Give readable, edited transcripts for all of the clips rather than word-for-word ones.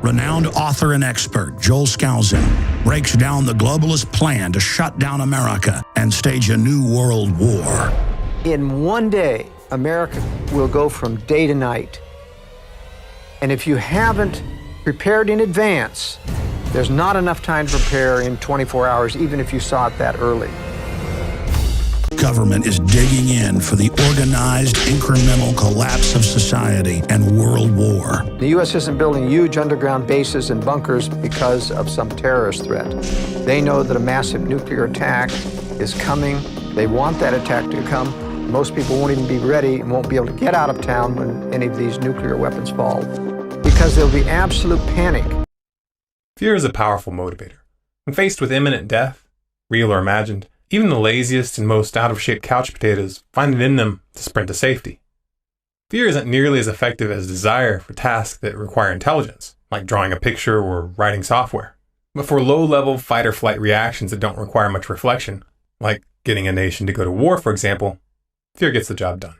Renowned author and expert Joel Skousen breaks down the globalist plan to shut down America and stage a new world war. In one day, America will go from day to night. And if you haven't prepared in advance, there's not enough time to prepare in 24 hours, even if you saw it that early. Government is digging in for the organized, incremental collapse of society and world war. The U.S. isn't building huge underground bases and bunkers because of some terrorist threat. They know that a massive nuclear attack is coming. They want that attack to come. Most people won't even be ready and won't be able to get out of town when any of these nuclear weapons fall, because there'll be absolute panic. Fear is a powerful motivator. When faced with imminent death, real or imagined, even the laziest and most out-of-shape couch potatoes find it in them to sprint to safety. Fear isn't nearly as effective as desire for tasks that require intelligence, like drawing a picture or writing software. But for low-level fight-or-flight reactions that don't require much reflection, like getting a nation to go to war, for example, fear gets the job done.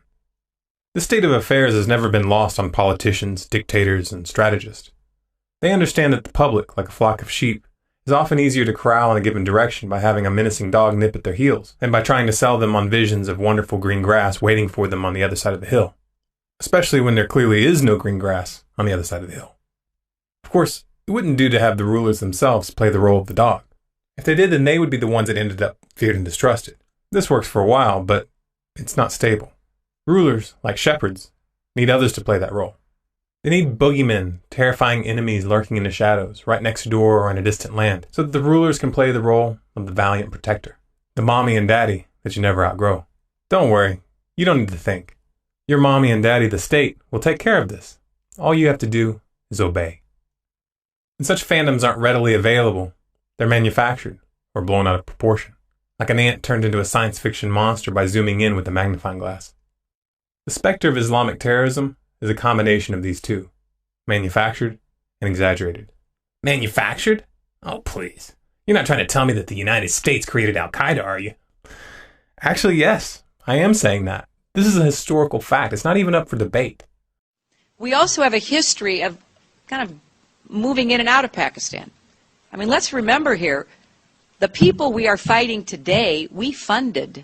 This state of affairs has never been lost on politicians, dictators, and strategists. They understand that the public, like a flock of sheep, is often easier to corral in a given direction by having a menacing dog nip at their heels than by trying to sell them on visions of wonderful green grass waiting for them on the other side of the hill, especially when there clearly is no green grass on the other side of the hill. Of course, it wouldn't do to have the rulers themselves play the role of the dog. If they did, then they would be the ones that ended up feared and distrusted. This works for a while, but it's not stable. Rulers, like shepherds, need others to play that role. They need boogeymen, terrifying enemies lurking in the shadows, right next door or in a distant land, so that the rulers can play the role of the valiant protector, the mommy and daddy that you never outgrow. Don't worry, you don't need to think. Your mommy and daddy, the state, will take care of this. All you have to do is obey. And such phantoms aren't readily available. They're manufactured or blown out of proportion, like an ant turned into a science fiction monster by zooming in with a magnifying glass. The specter of Islamic terrorism is a combination of these two, manufactured and exaggerated. Manufactured? Oh, please. You're not trying to tell me that the United States created Al-Qaeda, are you? Actually, yes, I am saying that. This is a historical fact. It's not even up for debate. We also have a history of kind of moving in and out of Pakistan. I mean, let's remember here, the people we are fighting today, we funded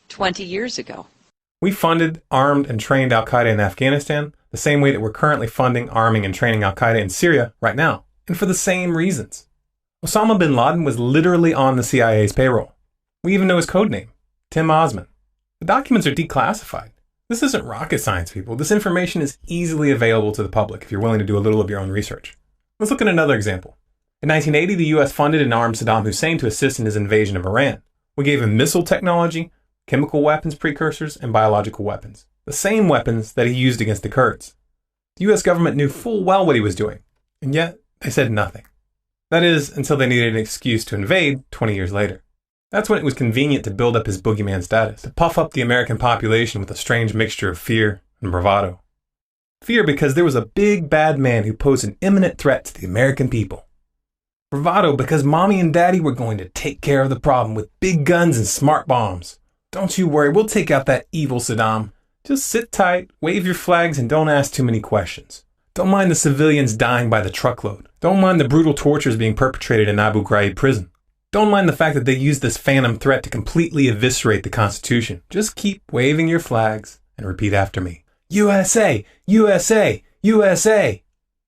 20 years ago. We funded, armed, and trained Al-Qaeda in Afghanistan the same way that we're currently funding, arming, and training Al-Qaeda in Syria right now, and for the same reasons. Osama bin Laden was literally on the CIA's payroll. We even know his code name, Tim Osman. The documents are declassified. This isn't rocket science, people. This information is easily available to the public if you're willing to do a little of your own research. Let's look at another example. In 1980, the U.S. funded and armed Saddam Hussein to assist in his invasion of Iran. We gave him missile technology, chemical weapons precursors, and biological weapons. The same weapons that he used against the Kurds. The U.S. government knew full well what he was doing, and yet they said nothing. That is, until they needed an excuse to invade 20 years later. That's when it was convenient to build up his boogeyman status, to puff up the American population with a strange mixture of fear and bravado. Fear because there was a big bad man who posed an imminent threat to the American people. Bravado because mommy and daddy were going to take care of the problem with big guns and smart bombs. Don't you worry, we'll take out that evil Saddam. Just sit tight, wave your flags, and don't ask too many questions. Don't mind the civilians dying by the truckload. Don't mind the brutal tortures being perpetrated in Abu Ghraib prison. Don't mind the fact that they used this phantom threat to completely eviscerate the Constitution. Just keep waving your flags and repeat after me. USA! USA! USA!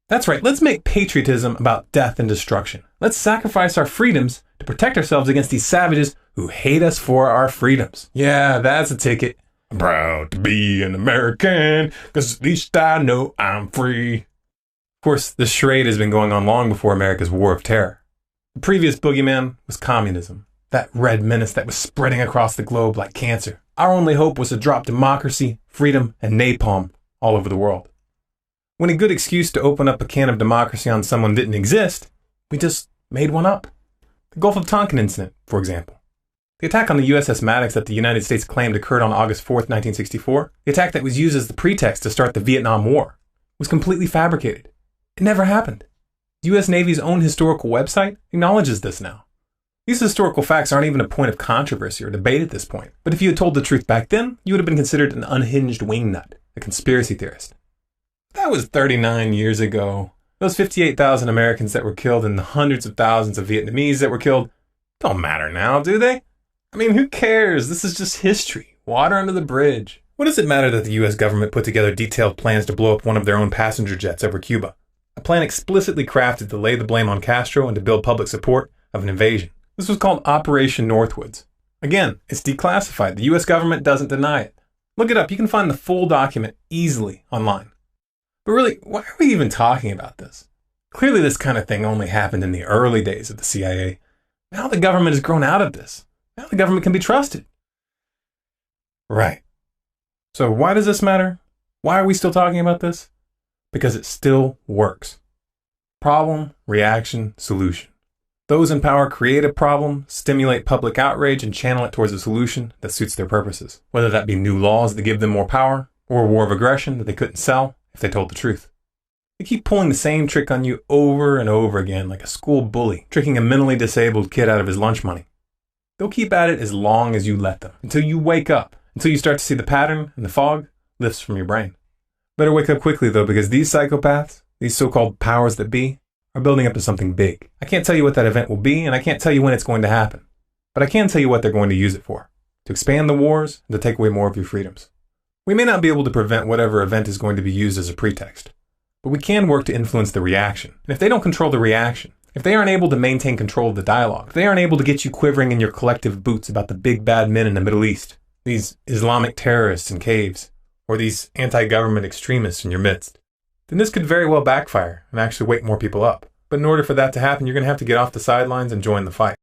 That's right, let's make patriotism about death and destruction. Let's sacrifice our freedoms to protect ourselves against these savages who hate us for our freedoms. Yeah, that's a ticket. I'm proud to be an American, 'cause at least I know I'm free. Of course, this charade has been going on long before America's War of Terror. The previous boogeyman was communism, that red menace that was spreading across the globe like cancer. Our only hope was to drop democracy, freedom, and napalm all over the world. When a good excuse to open up a can of democracy on someone didn't exist, we just made one up. The Gulf of Tonkin incident, for example. The attack on the USS Maddox that the United States claimed occurred on August 4th, 1964, the attack that was used as the pretext to start the Vietnam War, was completely fabricated. It never happened. The U.S. Navy's own historical website acknowledges this now. These historical facts aren't even a point of controversy or debate at this point, but if you had told the truth back then, you would have been considered an unhinged wingnut, a conspiracy theorist. That was 39 years ago. Those 58,000 Americans that were killed and the hundreds of thousands of Vietnamese that were killed don't matter now, do they? I mean, who cares? This is just history. Water under the bridge. What does it matter that the US government put together detailed plans to blow up one of their own passenger jets over Cuba? A plan explicitly crafted to lay the blame on Castro and to build public support of an invasion. This was called Operation Northwoods. Again, it's declassified. The US government doesn't deny it. Look it up. You can find the full document easily online. But really, why are we even talking about this? Clearly this kind of thing only happened in the early days of the CIA. Now the government has grown out of this. Now the government can be trusted. Right. So why does this matter? Why are we still talking about this? Because it still works. Problem, reaction, solution. Those in power create a problem, stimulate public outrage, and channel it towards a solution that suits their purposes. Whether that be new laws that give them more power, or a war of aggression that they couldn't sell if they told the truth. They keep pulling the same trick on you over and over again, like a school bully, tricking a mentally disabled kid out of his lunch money. They'll keep at it as long as you let them, until you wake up, until you start to see the pattern and the fog lifts from your brain. Better wake up quickly though, because these psychopaths, these so-called powers that be, are building up to something big. I can't tell you what that event will be, and I can't tell you when it's going to happen. But I can tell you what they're going to use it for. To expand the wars and to take away more of your freedoms. We may not be able to prevent whatever event is going to be used as a pretext, but we can work to influence the reaction. And if they don't control the reaction, if they aren't able to maintain control of the dialogue, if they aren't able to get you quivering in your collective boots about the big bad men in the Middle East, these Islamic terrorists in caves, or these anti-government extremists in your midst, then this could very well backfire and actually wake more people up. But in order for that to happen, you're going to have to get off the sidelines and join the fight.